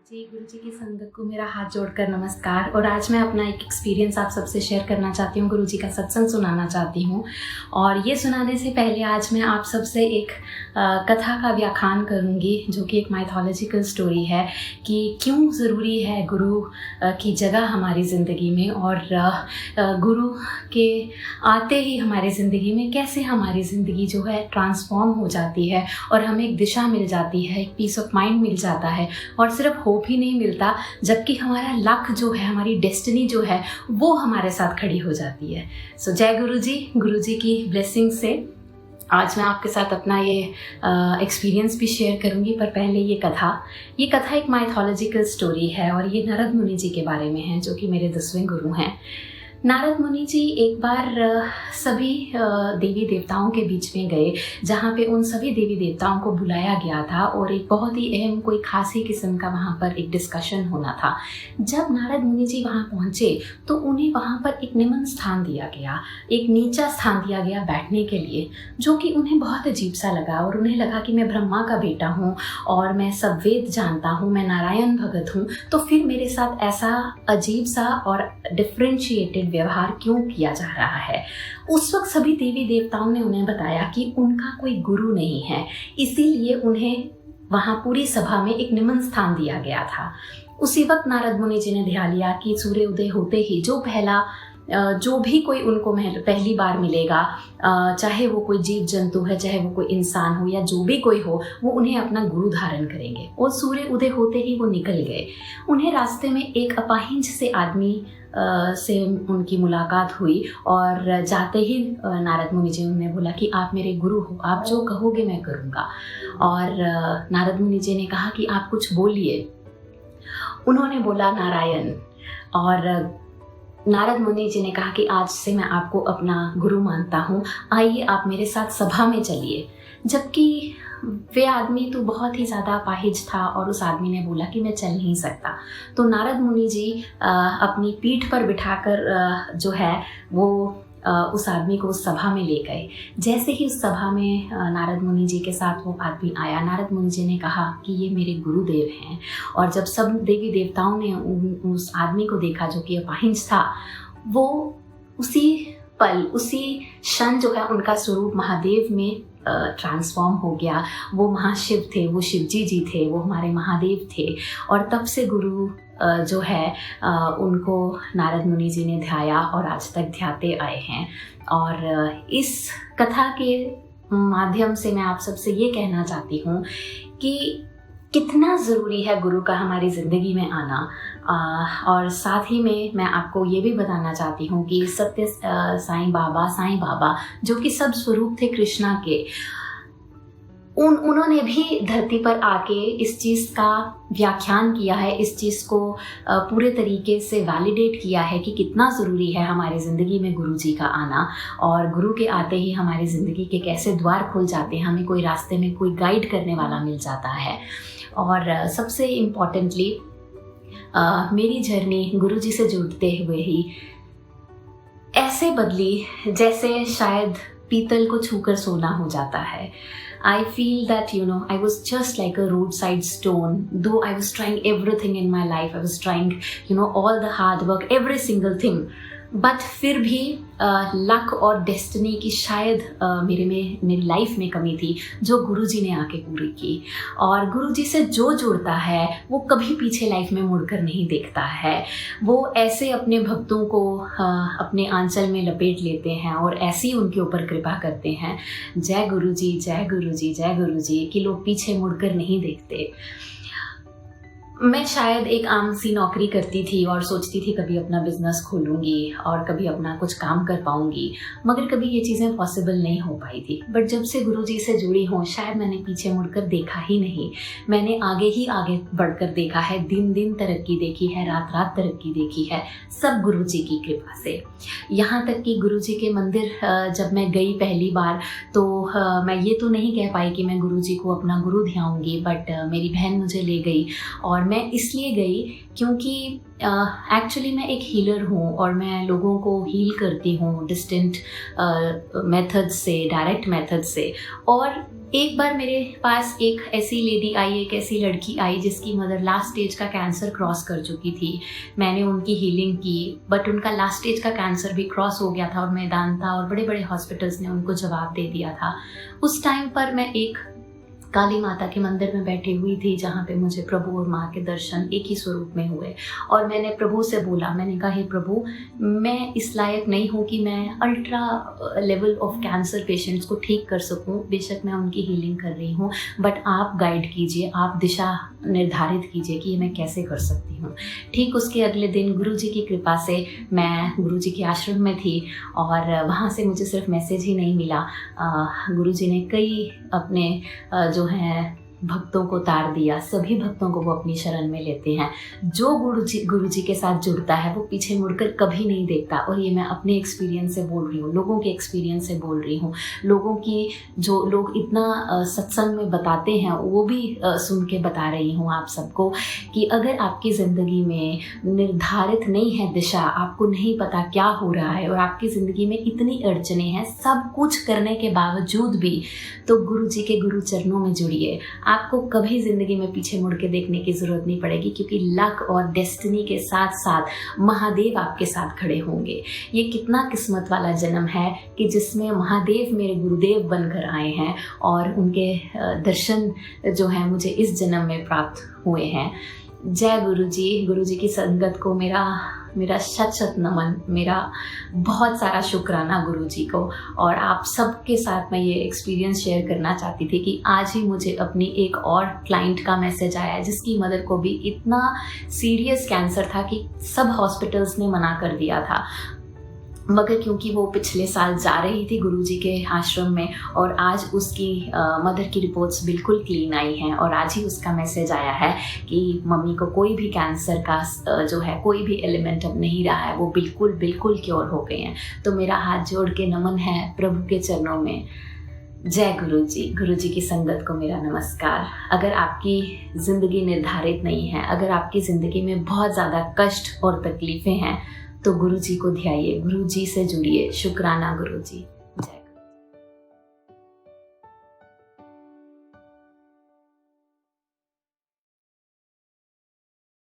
जी, गुरु जी की संगत को मेरा हाथ जोड़कर नमस्कार। और आज मैं अपना एक एक्सपीरियंस आप सबसे शेयर करना चाहती हूँ, गुरु जी का सत्संग सुनाना चाहती हूँ। और ये सुनाने से पहले आज मैं आप सबसे एक कथा का व्याख्यान करूँगी, जो कि एक माइथोलॉजिकल स्टोरी है कि क्यों ज़रूरी है गुरु की जगह हमारी ज़िंदगी में, और गुरु के आते ही हमारी ज़िंदगी में कैसे हमारी ज़िंदगी जो है ट्रांसफॉर्म हो जाती है और हमें एक दिशा मिल जाती है, एक पीस ऑफ माइंड मिल जाता है। और सिर्फ होप ही नहीं मिलता, जबकि हमारा लक जो है, हमारी डेस्टिनी जो है, वो हमारे साथ खड़ी हो जाती है। सो जय गुरु जी की ब्लेसिंग से आज मैं आपके साथ अपना ये एक्सपीरियंस भी शेयर करूंगी। पर पहले ये कथा एक माइथोलॉजिकल स्टोरी है और ये नारद मुनि जी के बारे में है, जो कि मेरे 10वें गुरु हैं। नारद मुनि जी एक बार सभी देवी देवताओं के बीच में गए, जहाँ पे उन सभी देवी देवताओं को बुलाया गया था और एक बहुत ही अहम कोई खास ही किस्म का वहाँ पर एक डिस्कशन होना था। जब नारद मुनि जी वहाँ पहुँचे तो उन्हें वहाँ पर एक निम्न स्थान दिया गया, एक नीचा स्थान दिया गया बैठने के लिए, जो कि उन्हें बहुत अजीब सा लगा। और उन्हें लगा कि मैं ब्रह्मा का बेटा हूँ और मैं सब वेद जानता हूँ, मैं नारायण भगत हूँ, तो फिर मेरे साथ ऐसा अजीब सा और डिफ्रेंशिएटेड व्यवहार क्यों किया जा रहा है। उस वक्त सभी देवी देवताओं ने उन्हें बताया कि उनका कोई गुरु नहीं है, इसीलिए उन्हें वहां पूरी सभा में एक निम्न स्थान दिया गया था। उसी वक्त नारद मुनि जी ने ध्यान लिया कि सूर्य उदय होते ही जो भी कोई उनको पहली बार मिलेगा, चाहे वो कोई जीव जंतु है, चाहे वो कोई इंसान हो या जो भी कोई हो, वो उन्हें अपना गुरु धारण करेंगे। और सूर्य उदय होते ही वो निकल गए। उन्हें रास्ते में एक अपाहिज से आदमी से उनकी मुलाकात हुई और जाते ही नारद मुनि जी उन्हें बोला कि आप मेरे गुरु हो, आप जो कहोगे मैं करूँगा। और नारद मुनि जी ने कहा कि आप कुछ बोलिए। उन्होंने बोला नारायण। और नारद मुनि जी ने कहा कि आज से मैं आपको अपना गुरु मानता हूँ, आइए आप मेरे साथ सभा में चलिए। जबकि वे आदमी तो बहुत ही ज़्यादा अपाहिज था और उस आदमी ने बोला कि मैं चल नहीं सकता। तो नारद मुनि जी अपनी पीठ पर बिठाकर जो है वो उस आदमी को उस सभा में ले गए। जैसे ही उस सभा में नारद मुनि जी के साथ वो आदमी आया, नारद मुनि जी ने कहा कि ये मेरे गुरुदेव हैं। और जब सब देवी देवताओं ने उस आदमी को देखा जो कि अपाहिज था, वो उसी पल उसी क्षण जो है उनका स्वरूप महादेव में ट्रांसफॉर्म हो गया। वो महाशिव थे, वो शिवजी जी थे, वो हमारे महादेव थे। और तब से गुरु जो है उनको नारद मुनि जी ने ध्याया और आज तक ध्याते आए हैं। और इस कथा के माध्यम से मैं आप सबसे ये कहना चाहती हूँ कि कितना ज़रूरी है गुरु का हमारी ज़िंदगी में आना। और साथ ही में मैं आपको ये भी बताना चाहती हूँ कि सत्य साईं बाबा जो कि सब स्वरूप थे कृष्णा के, उन्होंने भी धरती पर आके इस चीज़ का व्याख्यान किया है, इस चीज़ को पूरे तरीके से वैलिडेट किया है कि कितना ज़रूरी है हमारी ज़िंदगी में गुरु जी का आना। और गुरु के आते ही हमारी ज़िंदगी के कैसे द्वार खुल जाते हैं, हमें कोई रास्ते में कोई गाइड करने वाला मिल जाता है। और सबसे इम्पॉर्टेंटली मेरी जर्नी गुरु जी से जुड़ते हुए ही ऐसे बदली जैसे शायद पीतल को छूकर सोना हो जाता है। I feel that, I was just like a roadside stone. Though I was trying everything in my life, I was trying, all the hard work, every single thing. But फिर भी लक और डेस्टिनी की शायद मेरी life में कमी थी, जो गुरुजी ने आके पूरी की। और गुरुजी से जो जुड़ता है वो कभी पीछे लाइफ में मुड़कर नहीं देखता है। वो ऐसे अपने भक्तों को अपने आंचल में लपेट लेते हैं और ऐसे ही उनके ऊपर कृपा करते हैं, जय गुरुजी जय गुरुजी जय गुरुजी, कि लोग पीछे मुड़कर नहीं देखते। मैं शायद एक आम सी नौकरी करती थी और सोचती थी कभी अपना बिजनेस खोलूंगी और कभी अपना कुछ काम कर पाऊंगी, मगर कभी ये चीज़ें पॉसिबल नहीं हो पाई थी। बट जब से गुरुजी से जुड़ी हूँ, शायद मैंने पीछे मुड़कर देखा ही नहीं, मैंने आगे ही आगे बढ़कर देखा है, दिन दिन तरक्की देखी है, रात रात तरक्की देखी है, सब गुरुजी की कृपा से। यहाँ तक कि गुरुजी के मंदिर जब मैं गई पहली बार, तो मैं ये तो नहीं कह पाई कि मैं गुरुजी को अपना गुरु ध्याऊंगी, बट मेरी बहन मुझे ले गई और मैं इसलिए गई क्योंकि एक्चुअली मैं एक हीलर हूँ और मैं लोगों को हील करती हूँ डिस्टेंट मेथड से, डायरेक्ट मेथड से। और एक बार मेरे पास एक ऐसी लेडी आई, एक ऐसी लड़की आई जिसकी मदर लास्ट स्टेज का कैंसर क्रॉस कर चुकी थी। मैंने उनकी हीलिंग की, बट उनका लास्ट स्टेज का कैंसर भी क्रॉस हो गया था और मैदान था और बड़े बड़े हॉस्पिटल्स ने उनको जवाब दे दिया था। उस टाइम पर मैं एक काली माता के मंदिर में बैठी हुई थी जहाँ पे मुझे प्रभु और माँ के दर्शन एक ही स्वरूप में हुए। और मैंने प्रभु से बोला, मैंने कहा, हे प्रभु, मैं इस लायक नहीं हूँ कि मैं ultra level of cancer patients को ठीक कर सकूँ। बेशक मैं उनकी हीलिंग कर रही हूँ, बट आप गाइड कीजिए, आप दिशा निर्धारित कीजिए कि ये मैं कैसे कर सकती हूँ। ठीक उसके अगले दिन गुरुजी की कृपा से मैं गुरुजी के आश्रम में थी और वहाँ से मुझे सिर्फ मैसेज ही नहीं मिला, गुरुजी ने कई अपने जो है भक्तों को तार दिया। सभी भक्तों को वो अपनी शरण में लेते हैं। जो गुरुजी के साथ जुड़ता है वो पीछे मुड़कर कभी नहीं देखता। और ये मैं अपने एक्सपीरियंस से बोल रही हूँ, लोगों के एक्सपीरियंस से बोल रही हूँ। लोगों की जो लोग इतना सत्संग में बताते हैं वो भी सुन के बता रही हूँ आप सबको कि अगर आपकी ज़िंदगी में निर्धारित नहीं है दिशा, आपको नहीं पता क्या हो रहा है और आपकी ज़िंदगी में इतनी अड़चने हैं, सब कुछ करने के बावजूद भी, तो गुरुजी के गुरु चरणों में जुड़िए। आपको कभी ज़िंदगी में पीछे मुड़ के देखने की ज़रूरत नहीं पड़ेगी, क्योंकि लक और डेस्टिनी के साथ साथ महादेव आपके साथ खड़े होंगे। ये कितना किस्मत वाला जन्म है कि जिसमें महादेव मेरे गुरुदेव बनकर आए हैं और उनके दर्शन जो हैं मुझे इस जन्म में प्राप्त हुए हैं। जय गुरुजी। गुरुजी की संगत को मेरा शत शत नमन, मेरा बहुत सारा शुक्राना गुरुजी को। और आप सबके साथ मैं ये एक्सपीरियंस शेयर करना चाहती थी कि आज ही मुझे अपनी एक और क्लाइंट का मैसेज आया है जिसकी मदर को भी इतना सीरियस कैंसर था कि सब हॉस्पिटल्स ने मना कर दिया था, मगर क्योंकि वो पिछले साल जा रही थी गुरुजी के आश्रम में और आज उसकी मदर की रिपोर्ट्स बिल्कुल क्लीन आई हैं और आज ही उसका मैसेज आया है कि मम्मी को कोई भी कैंसर का जो है कोई भी एलिमेंट अब नहीं रहा है, वो बिल्कुल क्योर हो गए हैं। तो मेरा हाथ जोड़ के नमन है प्रभु के चरणों में। जय गुरुजी। गुरुजी की संगत को मेरा नमस्कार। अगर आपकी ज़िंदगी निर्धारित नहीं है, अगर आपकी ज़िंदगी में बहुत ज़्यादा कष्ट और तकलीफ़ें हैं, तो गुरुजी को ध्याइए, गुरुजी से जुड़िए। शुक्राना गुरुजी।